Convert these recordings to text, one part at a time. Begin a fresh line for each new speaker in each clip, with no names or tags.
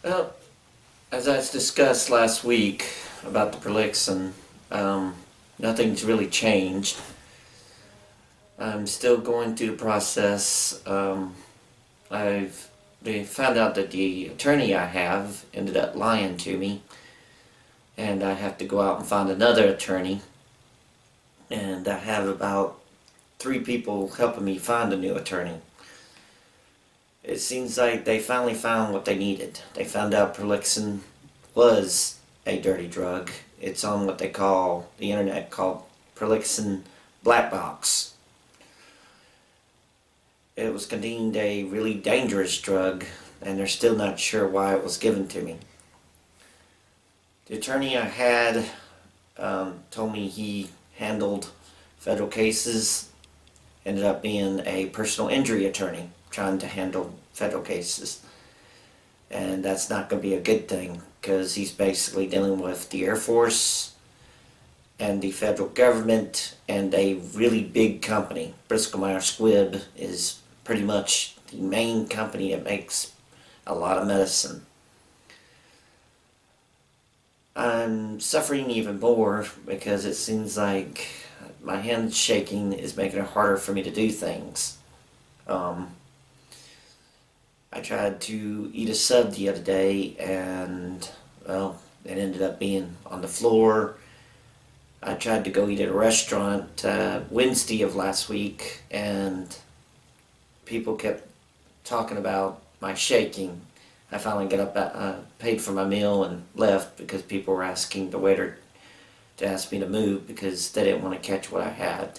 Well, as I discussed last week about the Prolixin, nothing's really changed. I'm still going through the process. They found out that the attorney I have ended up lying to me, and I have to go out and find another attorney. And I have about 3 people helping me find a new attorney. It seems like they finally found what they needed. They found out Prolixin was a dirty drug. It's on what they call the internet called Prolixin black box. It was deemed a really dangerous drug, and they're still not sure why it was given to me. The attorney I had told me he handled federal cases, ended up being a personal injury attorney trying to handle federal cases. And that's not going to be a good thing because he's basically dealing with the Air Force and the federal government and a really big company. Bristol Myers Squibb is pretty much the main company that makes a lot of medicine. I'm suffering even more because it seems like my hand shaking is making it harder for me to do things. I tried to eat a sub the other day and, well, it ended up being on the floor. I tried to go eat at a restaurant Wednesday of last week, and people kept talking about my shaking. I finally got up, paid for my meal, and left because people were asking the waiter to ask me to move because they didn't want to catch what I had.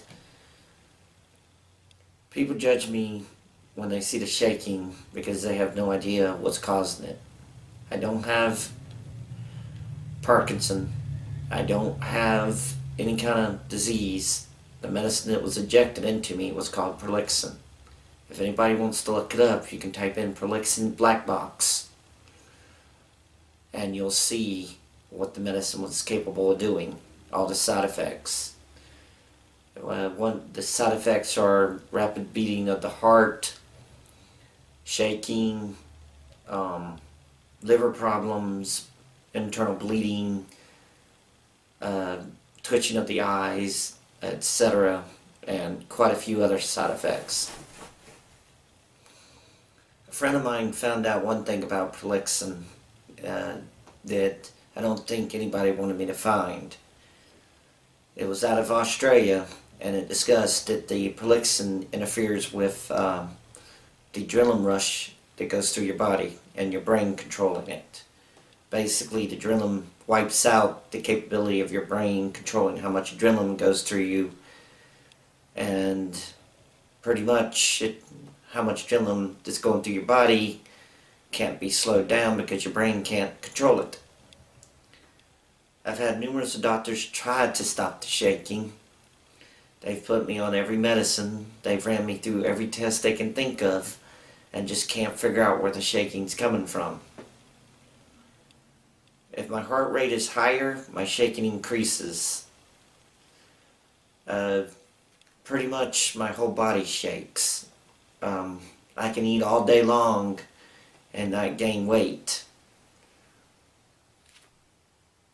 People judge me when they see the shaking because they have no idea what's causing it. I don't have Parkinson. I don't have any kind of disease. The medicine that was injected into me was called Prolixin. If anybody wants to look it up, you can type in Prolixin black box and you'll see what the medicine was capable of doing, all the side effects. The side effects are rapid beating of the heart, shaking, liver problems, internal bleeding, twitching of the eyes, etc., and quite a few other side effects. A friend of mine found out one thing about Prolixin that I don't think anybody wanted me to find. It was out of Australia, and it discussed that the Prolixin interferes with the adrenaline rush that goes through your body and your brain controlling it. Basically, the adrenaline wipes out the capability of your brain controlling how much adrenaline goes through you, and pretty much how much adrenaline that's going through your body can't be slowed down because your brain can't control it. I've had numerous doctors try to stop the shaking. They've put me on every medicine. They've ran me through every test they can think of and just can't figure out where the shaking's coming from. If my heart rate is higher, my shaking increases. Pretty much my whole body shakes. I can eat all day long and not gain weight.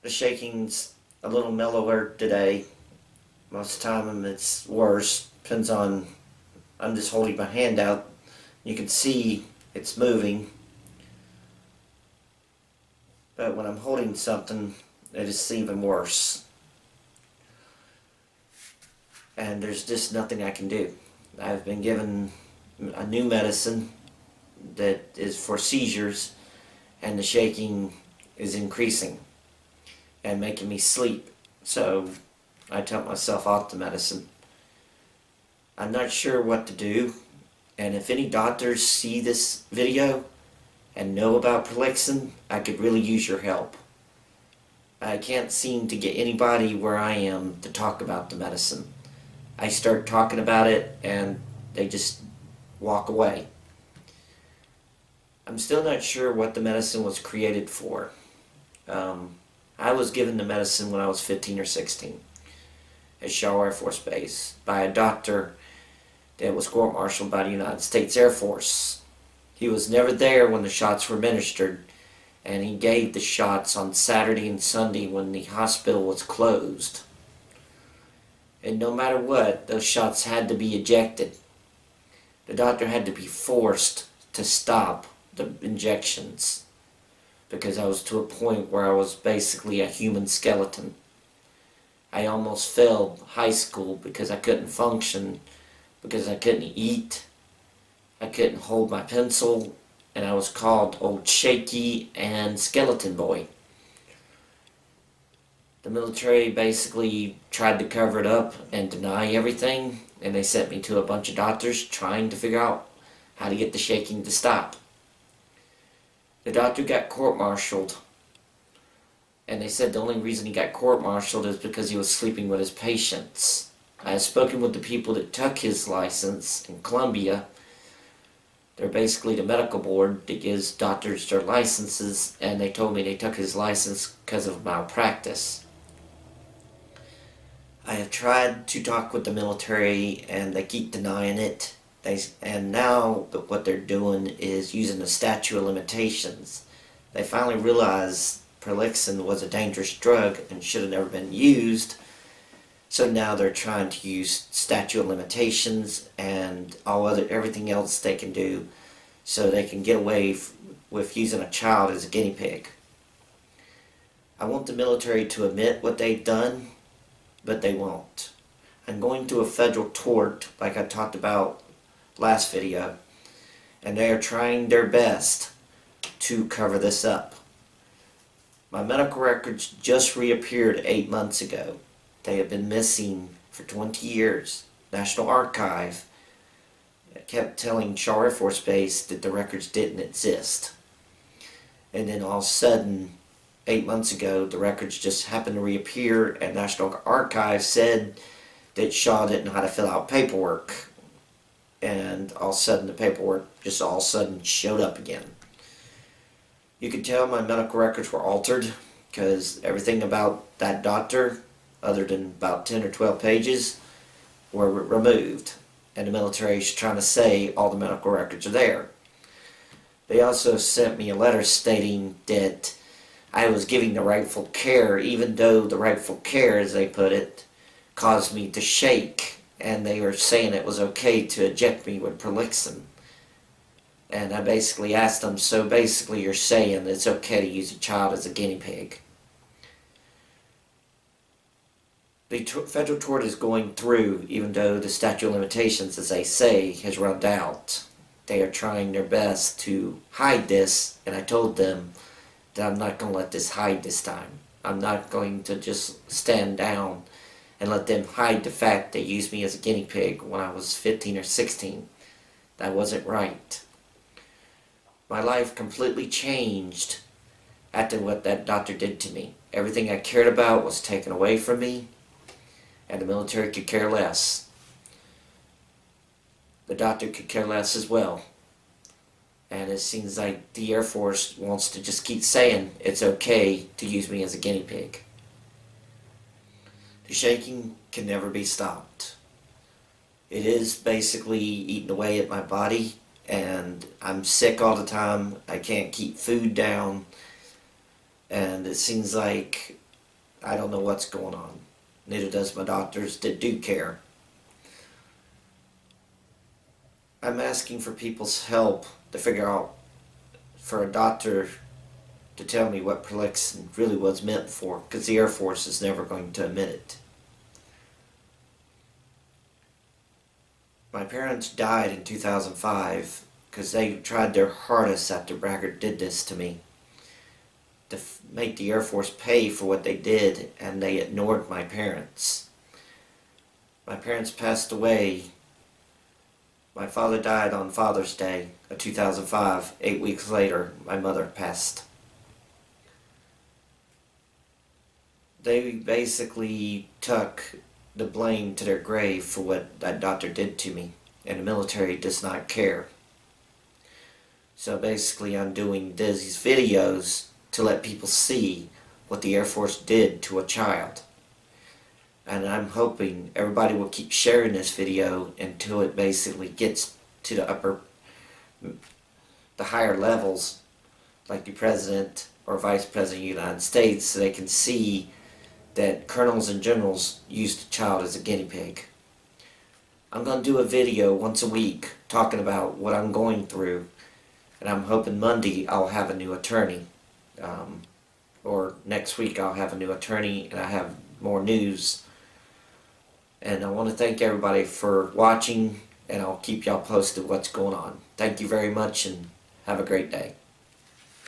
The shaking's a little mellower today. Most of the time it's worse. Depends on, I'm just holding my hand out. You can see it's moving. But when I'm holding something, it is even worse. And there's just nothing I can do. I've been given a new medicine that is for seizures, and the shaking is increasing and making me sleep. So I took myself off the medicine. I'm not sure what to do, and if any doctors see this video and know about Prolixin, I could really use your help. I can't seem to get anybody where I am to talk about the medicine. I start talking about it and they just walk away. I'm still not sure what the medicine was created for. I was given the medicine when I was 15 or 16 at Shaw Air Force Base by a doctor that was court-martialed by the United States Air Force. He was never there when the shots were administered, and he gave the shots on Saturday and Sunday when the hospital was closed. And no matter what, those shots had to be ejected. The doctor had to be forced to stop the injections because I was to a point where I was basically a human skeleton. I almost failed high school because I couldn't function, because I couldn't eat, I couldn't hold my pencil, and I was called Old Shaky and Skeleton Boy. The military basically tried to cover it up and deny everything, and they sent me to a bunch of doctors trying to figure out how to get the shaking to stop. The doctor got court-martialed, and they said the only reason he got court-martialed is because he was sleeping with his patients. I have spoken with the people that took his license in Columbia. They're basically the medical board that gives doctors their licenses, and they told me they took his license because of malpractice. I have tried to talk with the military, and they keep denying it. And now what they're doing is using the statute of limitations. They finally realized Prolixin was a dangerous drug and should have never been used. So now they're trying to use statute of limitations and everything else they can do so they can get away with using a child as a guinea pig. I want the military to admit what they've done, but they won't. I'm going through a federal tort like I talked about last video, and they are trying their best to cover this up. My medical records just reappeared 8 months ago. They have been missing for 20 years. National Archive kept telling Shaw Air Force Base that the records didn't exist. And then all of a sudden, 8 months ago, the records just happened to reappear, and National Archive said that Shaw didn't know how to fill out paperwork. And all of a sudden, the paperwork just all of a sudden showed up again. You could tell my medical records were altered because everything about that doctor, other than about 10 or 12 pages, were removed. And the military is trying to say all the medical records are there. They also sent me a letter stating that I was giving the rightful care, even though the rightful care, as they put it, caused me to shake. And they were saying it was okay to inject me with Prolixin. And I basically asked them, so basically you're saying it's okay to use a child as a guinea pig. The federal tort is going through, even though the statute of limitations, as they say, has run out. They are trying their best to hide this, and I told them that I'm not going to let this hide this time. I'm not going to just stand down and let them hide the fact they used me as a guinea pig when I was 15 or 16. That wasn't right. My life completely changed after what that doctor did to me. Everything I cared about was taken away from me, and the military could care less. The doctor could care less as well. And it seems like the Air Force wants to just keep saying it's okay to use me as a guinea pig. The shaking can never be stopped. It is basically eating away at my body, and I'm sick all the time. I can't keep food down, and it seems like I don't know what's going on. Neither does my doctors that do care. I'm asking for people's help to figure out, for a doctor to tell me what Prolixin really was meant for, because the Air Force is never going to admit it. My parents died in 2005 because they tried their hardest after Braggart did this to me to make the Air Force pay for what they did, and they ignored my parents. My parents passed away. My father died on Father's Day of 2005. 8 weeks later, my mother passed. They basically took the blame to their grave for what that doctor did to me, and the military does not care. So basically I'm doing these videos to let people see what the Air Force did to a child. And I'm hoping everybody will keep sharing this video until it basically gets to the higher levels, like the president or Vice President of the United States so they can see that colonels and generals used a child as a guinea pig. I'm going to do a video once a week talking about what I'm going through, and I'm hoping Monday I'll have a new attorney. Or next week I'll have a new attorney and I have more news. And I want to thank everybody for watching, and I'll keep y'all posted what's going on. Thank you very much and have a great day.